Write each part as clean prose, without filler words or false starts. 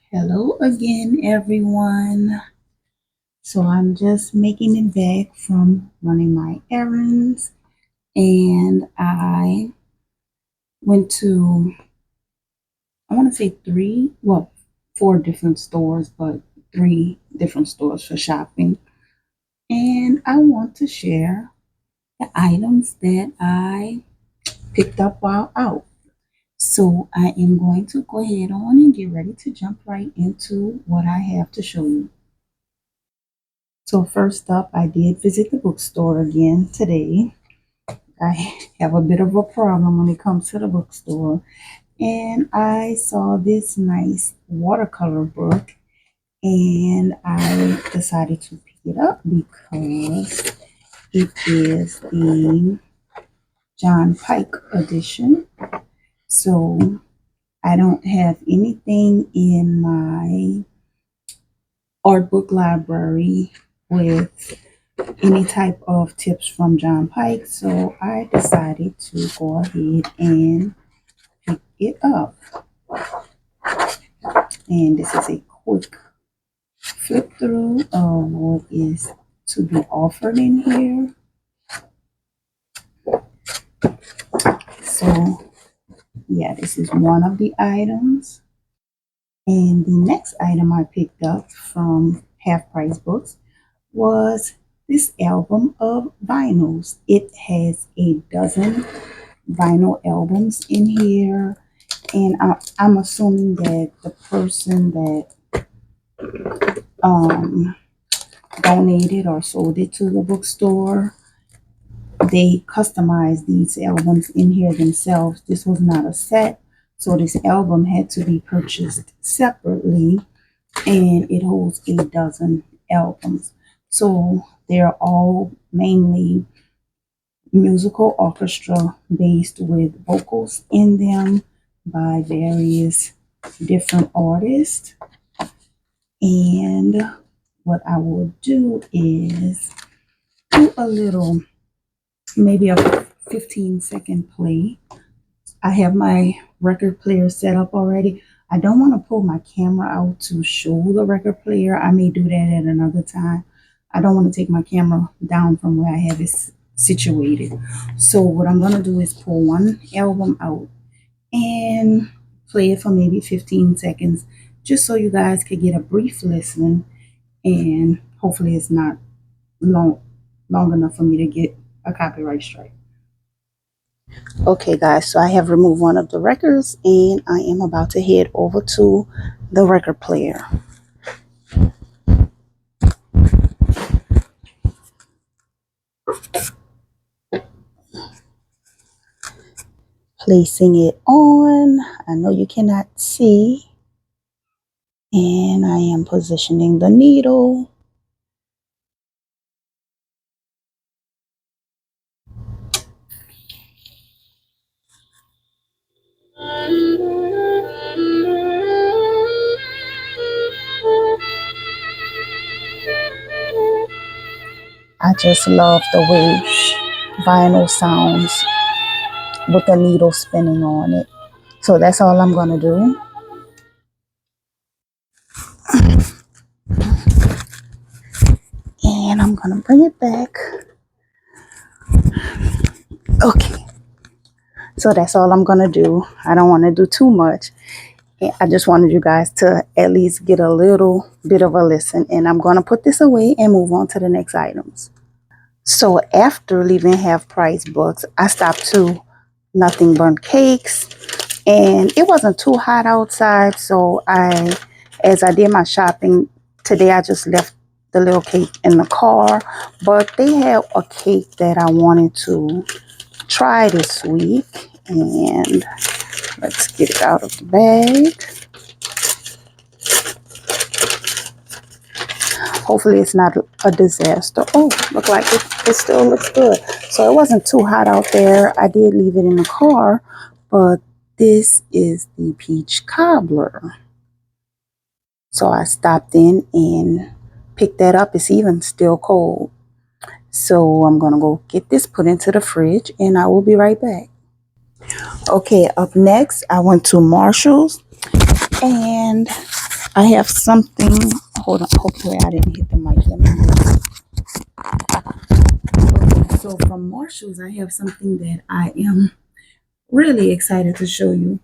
Hello again, everyone. So I'm just making it back from running my errands, and I went to, I want to say four different stores, but three different stores for shopping. And I want to share the items that I picked up while out. So I am going to go ahead on and get ready to jump right into what I have to show you. So first up, I did visit the bookstore again today. I have a bit of a problem when it comes to the bookstore. And I saw this nice watercolor book and I decided to pick it up because it is the John Pike edition. So I don't have anything in my art book library with any type of tips from John Pike, so I decided to go ahead and pick it up. And this is a quick flip through of what is to be offered in here. So, yeah, this is one of the items. And the next item I picked up from Half Price Books was this album of vinyls. It has a dozen vinyl albums in here, and I'm assuming that the person that donated or sold it to the bookstore, they customized these albums in here themselves. This was not a set, so this album had to be purchased separately, and it holds a dozen albums. So they're all mainly musical orchestra based with vocals in them by various different artists. And what I will do is do a little, maybe a 15-second play. I have my record player set up already. I don't want to pull my camera out to show the record player. I may do that at another time. I don't want to take my camera down from where I have it situated. So what I'm going to do is pull one album out and play it for maybe 15 seconds just so you guys could get a brief listen, and hopefully it's not long enough for me to get a copyright strike. Okay, guys, so I have removed one of the records and I am about to head over to the record player. Placing it on. I know you cannot see. And I am positioning the needle. I just love the way vinyl sounds with the needle spinning on it. So that's all I'm going to do. And I'm going to bring it back. Okay. So that's all I'm going to do. I don't want to do too much. I just wanted you guys to at least get a little bit of a listen. And I'm going to put this away and move on to the next items. So after leaving Half Price Books, I stopped to Nothing Bundt Cakes. And it wasn't too hot outside. So as I did my shopping today, I just left the little cake in the car. But they had a cake that I wanted to try this week. And let's get it out of the bag. Hopefully it's not a disaster. Oh, look like it still looks good. So it wasn't too hot out there. I did leave it in the car, but this is the peach cobbler. So I stopped in and picked that up. It's even still cold. So I'm going to go get this put into the fridge and I will be right back. Okay, up next, I went to Marshall's and I have something. Hold on. Hopefully, I didn't hit the mic. Let me move. Okay, so from Marshalls, I have something that I am really excited to show you.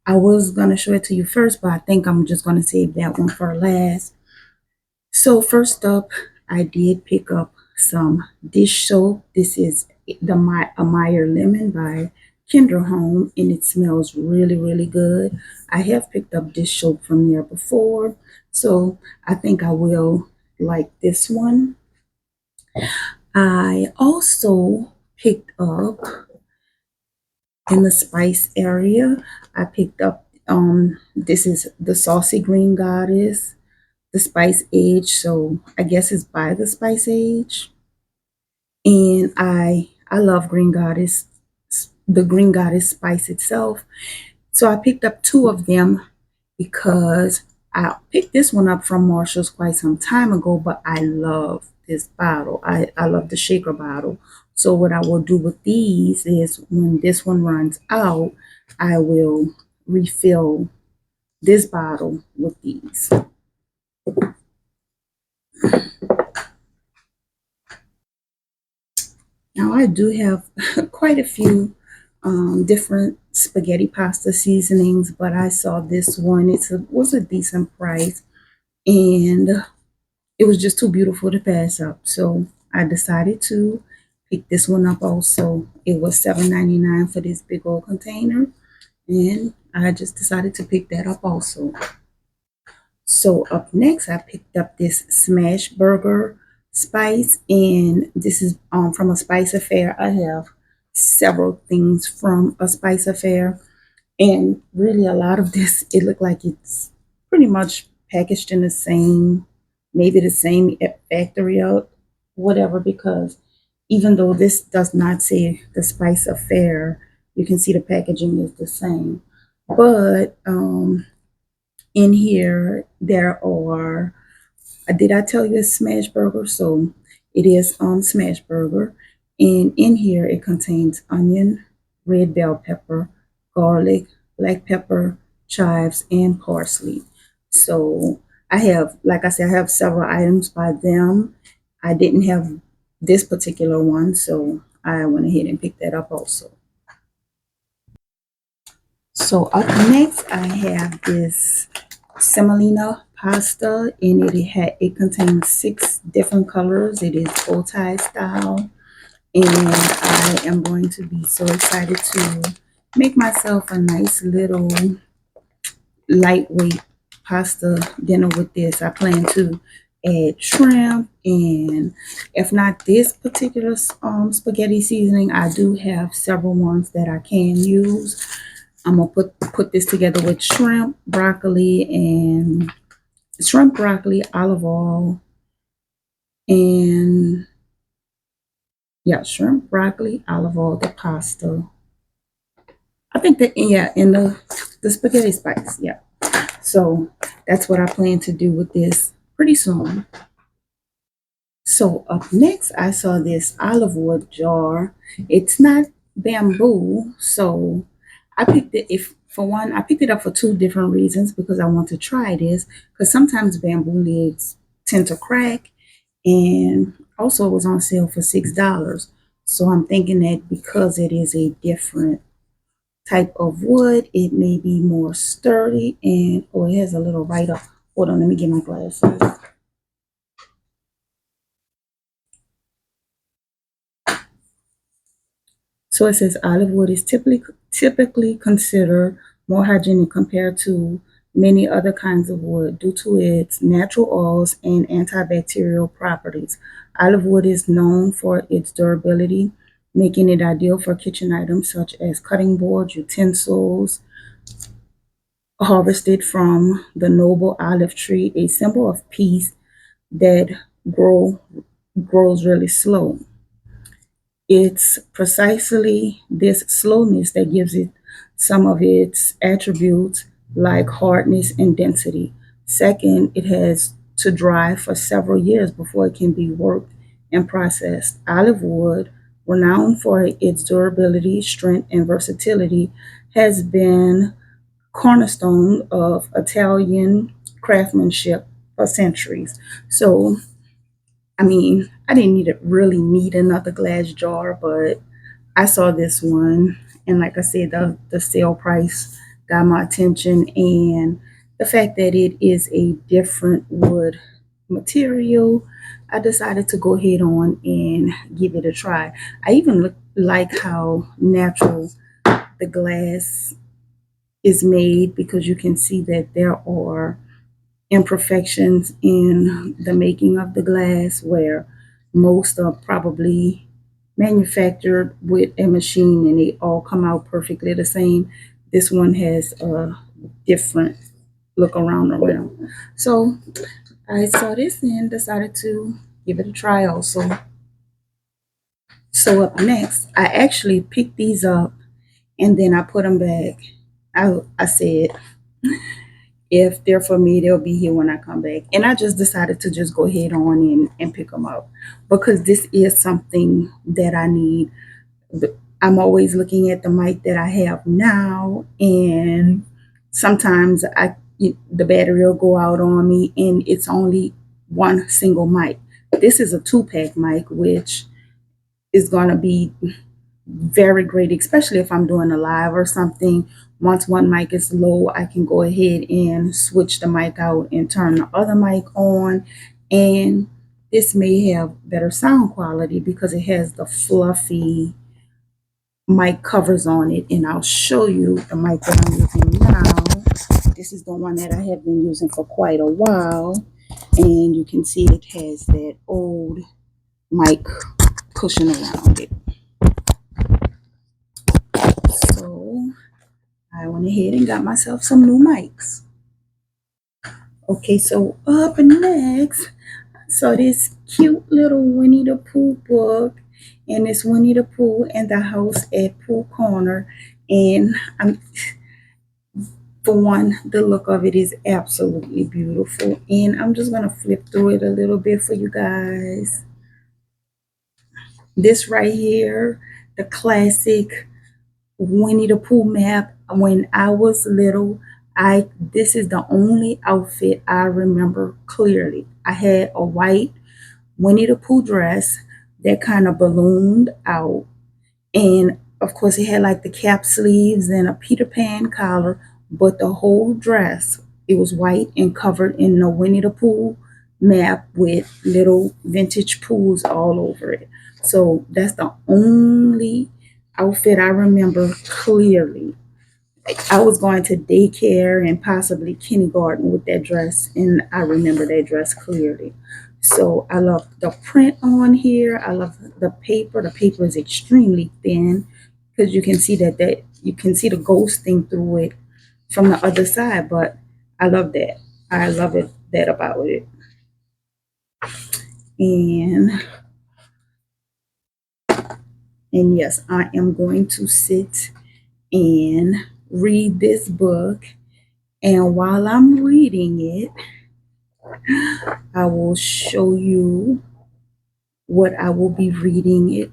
I was gonna show it to you first, but I think I'm just gonna save that one for last. So first up, I did pick up some dish soap. This is a Meyer Lemon by Kinder Home, and it smells really, really good. I have picked up dish soap from there before, so I think I will like this one. I also picked up in the spice area. I picked up this is the Saucy Green Goddess, the Spice Age. So I guess it's by the Spice Age. And I love Green Goddess, the Green Goddess spice itself. So I picked up two of them because I picked this one up from Marshall's quite some time ago, but I love this bottle. I love the shaker bottle. So what I will do with these is when this one runs out, I will refill this bottle with these. Now I do have quite a few different spaghetti pasta seasonings, but I saw this one. Was a decent price, and it was just too beautiful to pass up. So I decided to pick this one up also. It was $7.99 for this big old container, and I just decided to pick that up also. So up next, I picked up this smash burger spice, and this is from a Spice Affair. I have several things from a Spice Affair, and really a lot of this, it looked like it's pretty much packaged in the same, maybe the same factory out, whatever, because even though this does not say the Spice Affair, you can see the packaging is the same. But in here, there are, did I tell you it's smash burger? So it is smash burger. And in here, it contains onion, red bell pepper, garlic, black pepper, chives, and parsley. So I have, like I said, I have several items by them. I didn't have this particular one, so I went ahead and picked that up also. So up next, I have this semolina pasta, and it contains 6 different colors. It is bow tie style, and I am going to be so excited to make myself a nice little lightweight pasta dinner with this. I plan to add shrimp, and if not this particular spaghetti seasoning, I do have several ones that I can use. I'm gonna put this together with shrimp, broccoli, olive oil, and yeah, shrimp, broccoli, olive oil, the pasta. I think that, yeah, and the spaghetti spice, yeah. So that's what I plan to do with this pretty soon. So up next, I saw this olive wood jar. It's not bamboo, so I picked it. If for one, I picked it up for two different reasons because I want to try this. Because sometimes bamboo lids tend to crack, and also it was on sale for $6. So I'm thinking that because it is a different type of wood, it may be more sturdy, and oh, it has a little write-up. Hold on, let me get my glasses. So it says olive wood is typically considered more hygienic compared to many other kinds of wood due to its natural oils and antibacterial properties. Olive wood is known for its durability, making it ideal for kitchen items such as cutting boards, utensils harvested from the noble olive tree, a symbol of peace that grow, grows really slow. It's precisely this slowness that gives it some of its attributes like hardness and density. Second, it has to dry for several years before it can be worked and processed. Olive wood, renowned for its durability, strength, and versatility, has been cornerstone of Italian craftsmanship for centuries. So, I mean, I didn't really need another glass jar, but I saw this one, and like I said, the sale price got my attention, and the fact that it is a different wood material, I decided to go ahead on and give it a try. I even like how natural the glass is made, because you can see that there are imperfections in the making of the glass where most are probably manufactured with a machine and they all come out perfectly the same. This one has a different look around. So I saw this and decided to give it a try also. So up next, I actually picked these up and then I put them back. I said, if they're for me, they'll be here when I come back. And I just decided to just go ahead on and pick them up because this is something that I need. I'm always looking at the mic that I have now, and sometimes the battery will go out on me, and it's only one single mic. This is a two-pack mic, which is gonna be very great, especially if I'm doing a live or something. Once one mic is low, I can go ahead and switch the mic out and turn the other mic on. And this may have better sound quality because it has the fluffy mic covers on it. And I'll show you the mic that I'm using now. This is the one that I have been using for quite a while. And you can see it has that old mic cushion around it. So I went ahead and got myself some new mics. Okay, so up next, so this cute little Winnie the Pooh book, and it's Winnie the Pooh and the House at Pooh Corner. And for one, the look of it is absolutely beautiful. And I'm just gonna flip through it a little bit for you guys. This right here, the classic Winnie the Pooh map. When I was little, I this is the only outfit I remember clearly. I had a white Winnie the Pooh dress that kind of ballooned out, and of course it had like the cap sleeves and a Peter Pan collar, but the whole dress, it was white and covered in the Winnie the Pooh map with little vintage pools all over it. So that's the only outfit I remember clearly. I was going to daycare and possibly kindergarten with that dress, and I remember that dress clearly. So I love the print on here. I love the paper. The paper is extremely thin because you can see that you can see the ghosting through it from the other side. But I love that. I love it that about it. And and yes, I am going to sit and read this book. And while I'm reading it, I will show you what I will be reading it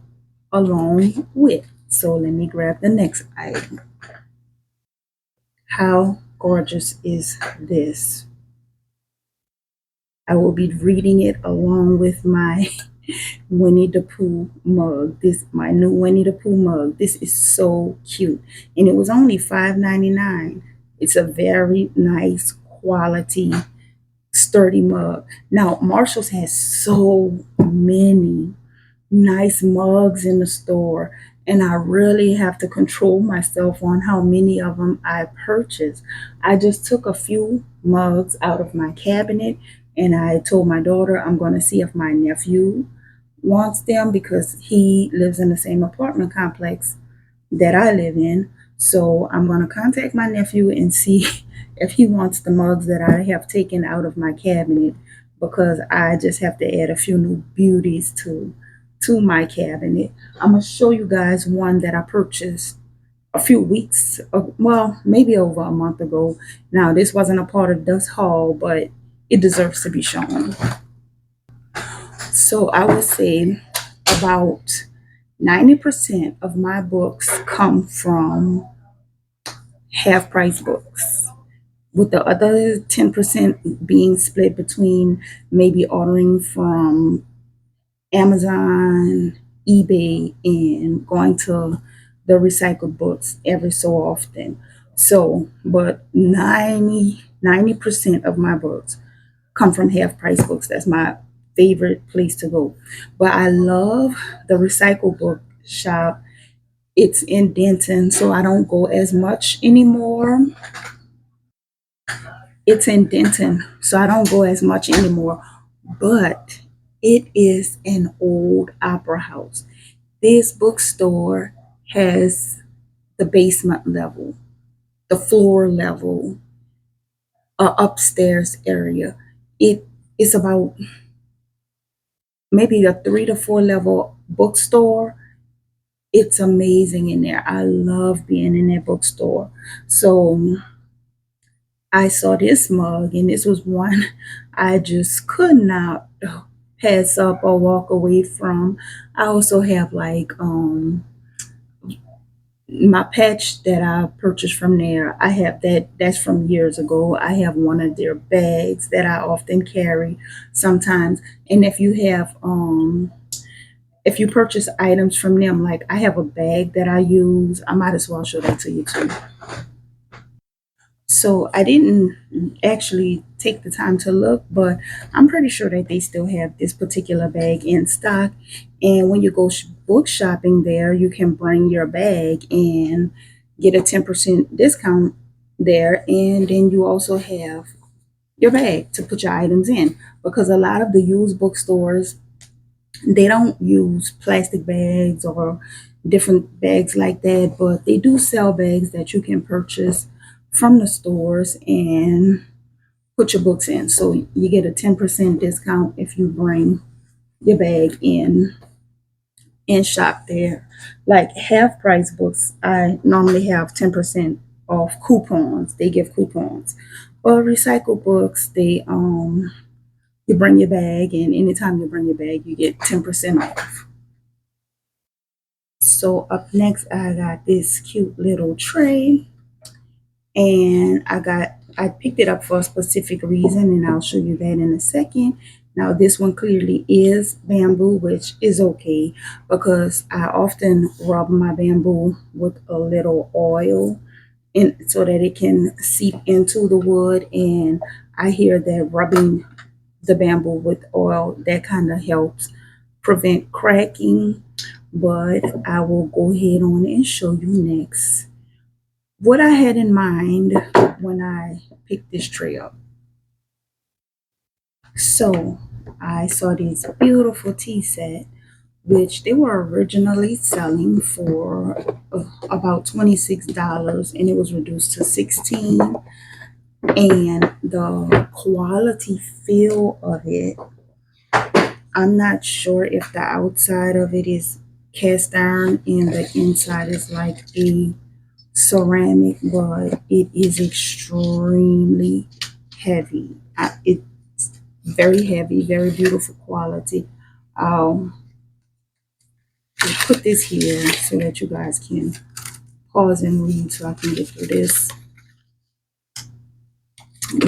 along with. So let me grab the next item. How gorgeous is this? I will be reading it along with my Winnie the Pooh mug. This my new Winnie the Pooh mug. This is so cute. And it was only $5.99. It's a very nice quality sturdy mug. Now, Marshalls has so many nice mugs in the store, and I really have to control myself on how many of them I purchase. I just took a few mugs out of my cabinet, and I told my daughter I'm going to see if my nephew wants them because he lives in the same apartment complex that I live in. So I'm going to contact my nephew and see if he wants the mugs that I have taken out of my cabinet, because I just have to add a few new beauties to my cabinet. I'm going to show you guys one that I purchased a few weeks, well, maybe over a month ago. Now, this wasn't a part of this haul, but it deserves to be shown. So I would say about 90% of my books come from half price books. with the other 10% being split between maybe ordering from Amazon, eBay, and going to the recycled books every so often. So, but 90% of my books come from half price books. That's my favorite place to go. But I love the recycle book shop. It's in Denton, so I don't go as much anymore. It's in Denton, so I don't go as much anymore. But it is an old opera house. This bookstore has the basement level, the floor level, upstairs area. It is about maybe a 3 to 4 level bookstore. It's amazing in there. I love being in that bookstore. So I saw this mug, and this was one I just could not pass up or walk away from. I also have like my patch that I purchased from there. I have that's from years ago. I have one of their bags that I often carry sometimes. And if you purchase items from them, like I have a bag that I use, I might as well show that to you too. So I didn't actually take the time to look, but I'm pretty sure that they still have this particular bag in stock. And when you go book shopping there, you can bring your bag and get a 10% discount there. And then you also have your bag to put your items in, because a lot of the used bookstores, they don't use plastic bags or different bags like that, but they do sell bags that you can purchase from the stores and put your books in. So you get a 10% discount if you bring your bag in and shop there. Like half price books, I normally have 10% off coupons. They give coupons. But recycle books, they you bring your bag, and anytime you bring your bag, you get 10% off. So up next, I got this cute little tray, and I picked it up for a specific reason, and I'll show you that in a second. Now this one clearly is bamboo, which is okay, because I often rub my bamboo with a little oil and so that it can seep into the wood. And I hear that rubbing the bamboo with oil, that kind of helps prevent cracking. But I will go ahead on and show you next what I had in mind when I picked this tray up. So I saw this beautiful tea set, which they were originally selling for about $26, and it was reduced to 16. And the quality feel of it, I'm not sure if the outside of it is cast iron and the inside is like a ceramic, but it is extremely heavy. It's very heavy, very beautiful quality. I'll put this here so that you guys can pause and read so I can get through this.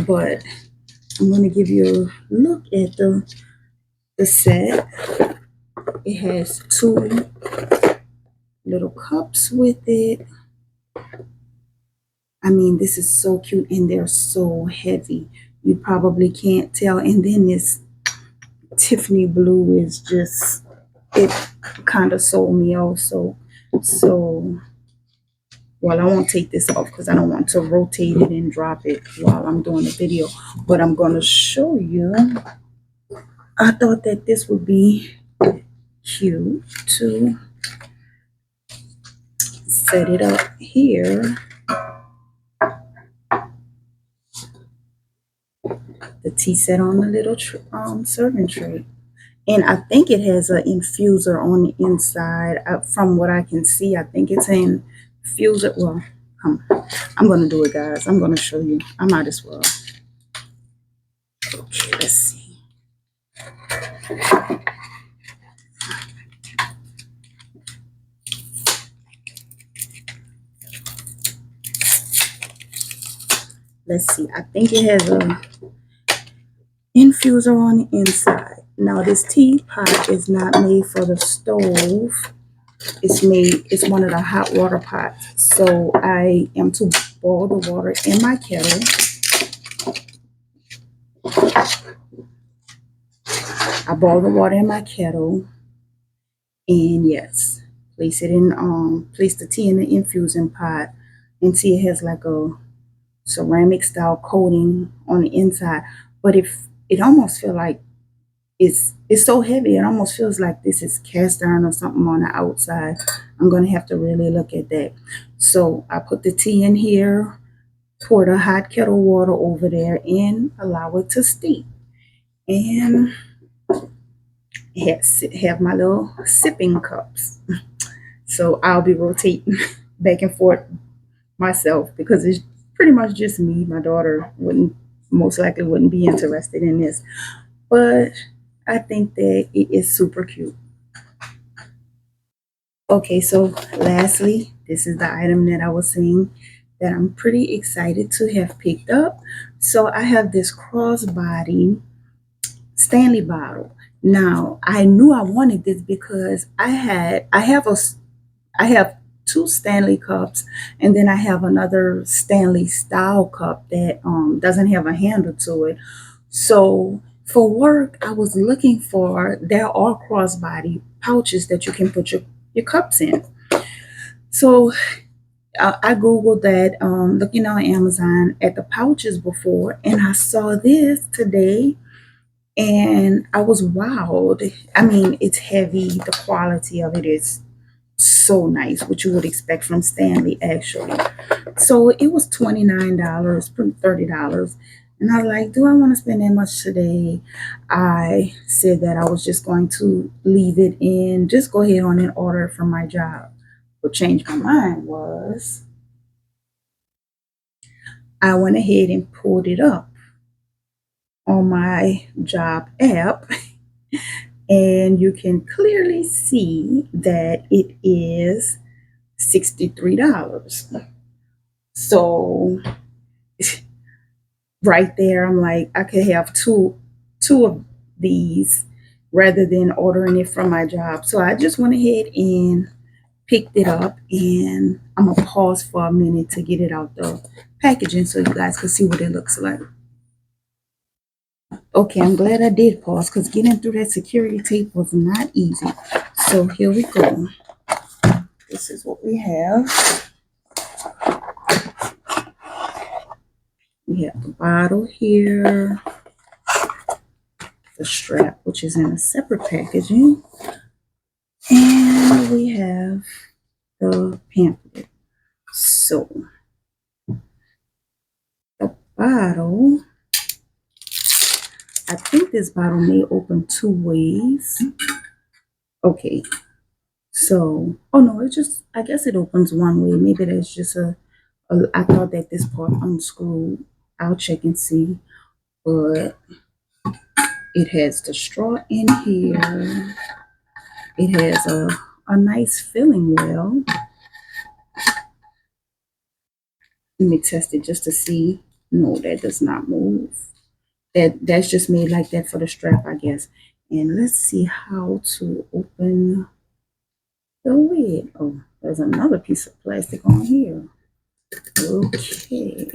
But I'm going to give you a look at the set. It has 2 little cups with it. I mean, this is so cute, and they're so heavy. You probably can't tell. And then this Tiffany blue is just, it kind of sold me also. So, well, I won't take this off because I don't want to rotate it and drop it while I'm doing the video. But I'm going to show you. I thought that this would be cute to set it up here. The tea set on the little serving tray. And I think it has an infuser on the inside. From what I can see, I think it's an infuser. Well, I'm going to do it, guys. I'm going to show you. I might as well. Okay, let's see. let's see, I think it has a infuser on the inside. Now this teapot is not made for the stove. It's one of the hot water pots. So I am to boil the water in my kettle. I boil the water in my kettle, and yes, place the tea in the infusing pot, and see it has like a ceramic style coating on the inside. But if it almost feel like it's so heavy, it almost feels like this is cast iron or something on the outside. I'm gonna have to really look at that. So I put the tea in here, pour the hot kettle water over there, and allow it to steep. And have my little sipping cups. So I'll be rotating back and forth myself because it's pretty much just me. My daughter wouldn't most likely wouldn't be interested in this, but I think that it is super cute. Okay, so lastly, this is the item that I was saying that I'm pretty excited to have picked up. So I have this crossbody Stanley bottle. Now I knew I wanted this because I have two Stanley cups, and then I have another Stanley style cup that doesn't have a handle to it. So for work, I was looking for there are crossbody pouches that you can put your cups in. So I googled that, looking on Amazon at the pouches before, and I saw this today, and I was wowed. I mean, it's heavy. The quality of it is so nice, what you would expect from Stanley, actually. So it was $29, $30. And I was like, do I want to spend that much today? I said that I was just going to leave it in, just go ahead on and order it from my job. What changed my mind was I went ahead and pulled it up on my job app, and you can clearly see that it is $63. So right there, I'm like, I could have two of these rather than ordering it from my job. So I just went ahead and picked it up, and I'm gonna pause for a minute to get it out the packaging so you guys can see what it looks like. Okay, I'm glad I did pause because getting through that security tape was not easy. So here we go. This is what we have. We have the bottle here, the strap, which is in a separate packaging, and we have the pamphlet. So the bottle, I think this bottle may open two ways. Okay, so oh no, it just I guess it opens one way. Maybe that's just I thought that this part unscrewed. I'll check and see, but it has the straw in here. It has a nice filling well. Let me test it just to see. No, that does not move. That's just made like that for the strap, I guess. And let's see how to open the lid. Oh, there's another piece of plastic on here. Okay.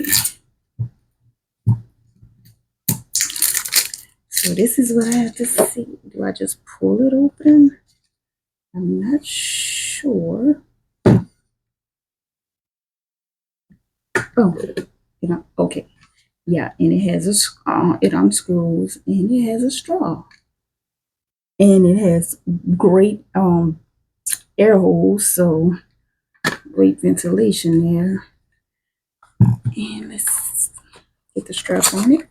So this is what I have to see. Do I just pull it open? I'm not sure. Oh, okay. Yeah, and it has it unscrews, and it has a straw, and it has great air holes, so great ventilation there. And let's get the strap on it.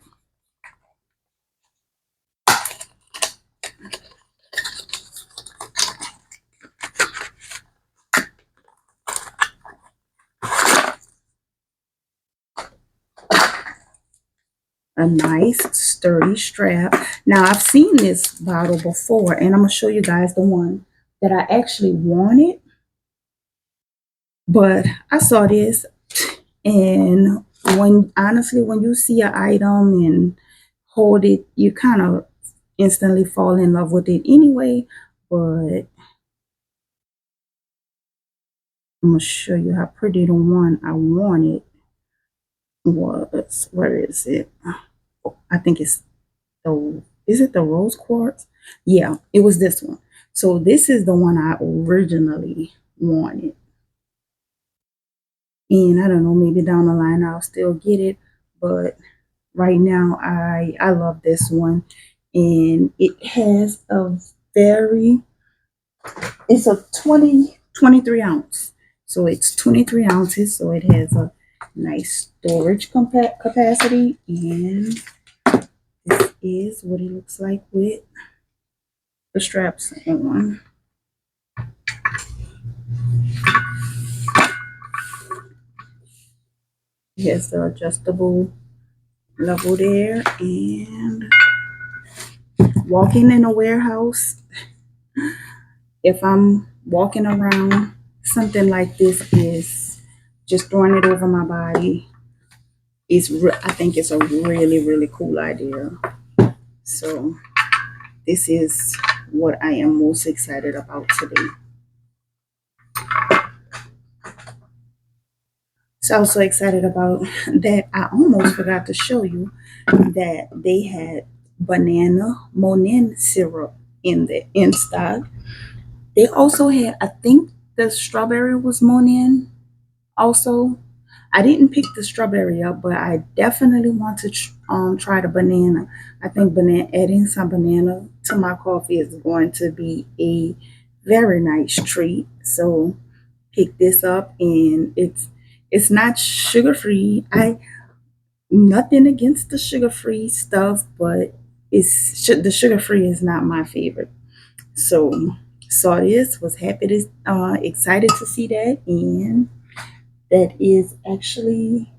A nice sturdy strap. Now I've seen this bottle before, and I'm gonna show you guys the one that I actually wanted, but I saw this and when honestly, when you see an item and hold it, you kind of instantly fall in love with it anyway. But I'm gonna show you how pretty the one I wanted was. Where is it? I think it's the, is it the rose quartz? Yeah, it was this one. So this is the one I originally wanted. And I don't know, maybe down the line I'll still get it, but right now I love this one. And it has a very, it's a 23 ounce. So it's 23 ounces, so it has a nice storage capacity. And this is what it looks like with the straps on. It has the adjustable level there. And walking in a warehouse, if I'm walking around, something like this is just throwing it over my body. I think it's a really, really cool idea. So this is what I am most excited about today. So I was so excited about that. I almost forgot to show you that they had banana monin syrup in stock. They also had, I think the strawberry was monin also. I didn't pick the strawberry up, but I definitely want to try the banana. I think adding some banana to my coffee is going to be a very nice treat. So pick this up, and it's not sugar free. I nothing against the sugar free stuff, but the sugar free is not my favorite. So saw this, was happy to excited to see that, and that is actually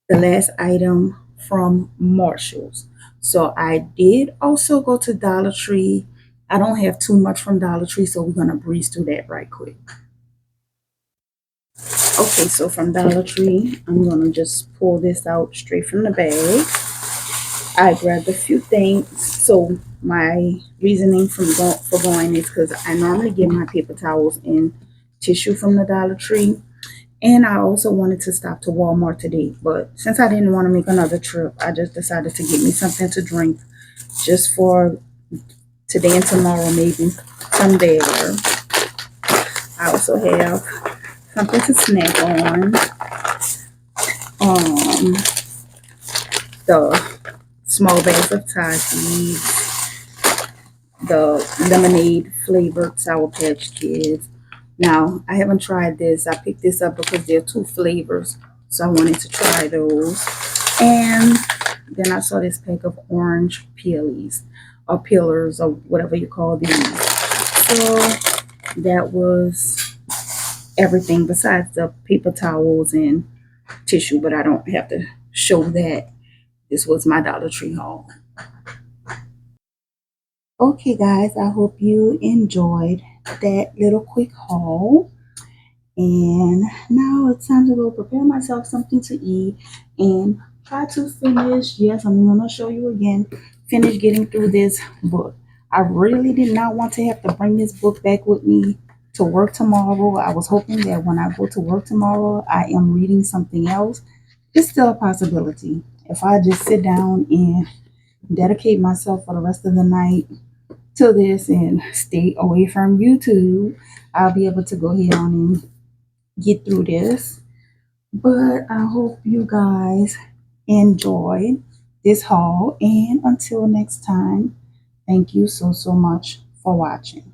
the last item from Marshalls. So I did also go to Dollar Tree. I don't have too much from Dollar Tree, so we're gonna breeze through that right quick. Okay, so from Dollar Tree, I'm gonna just pull this out straight from the bag. I grabbed a few things. So my reasoning for going is because I normally get my paper towels and tissue from the Dollar Tree. And I also wanted to stop to Walmart today, but since I didn't want to make another trip, I just decided to get me something to drink just for today and tomorrow, maybe from there. I also have something to snack on. Um, the small bags of Takis, the lemonade flavored Sour Patch Kids. Now, I haven't tried this. I picked this up because there are two flavors, so I wanted to try those. And then I saw this pack of orange peelies or peelers or whatever you call these. So that was everything besides the paper towels and tissue, but I don't have to show that. This was my Dollar Tree haul. Okay, guys, I hope you enjoyed that little quick haul. And now it's time to go prepare myself something to eat and try to finish. Yes, I'm going to show you again. Finish getting through this book. I really did not want to have to bring this book back with me to work tomorrow. I was hoping that when I go to work tomorrow, I am reading something else. It's still a possibility. If I just sit down and dedicate myself for the rest of the night to this and stay away from YouTube, I'll be able to go ahead on and get through this. But I hope you guys enjoyed this haul. And until next time, thank you so, so much for watching.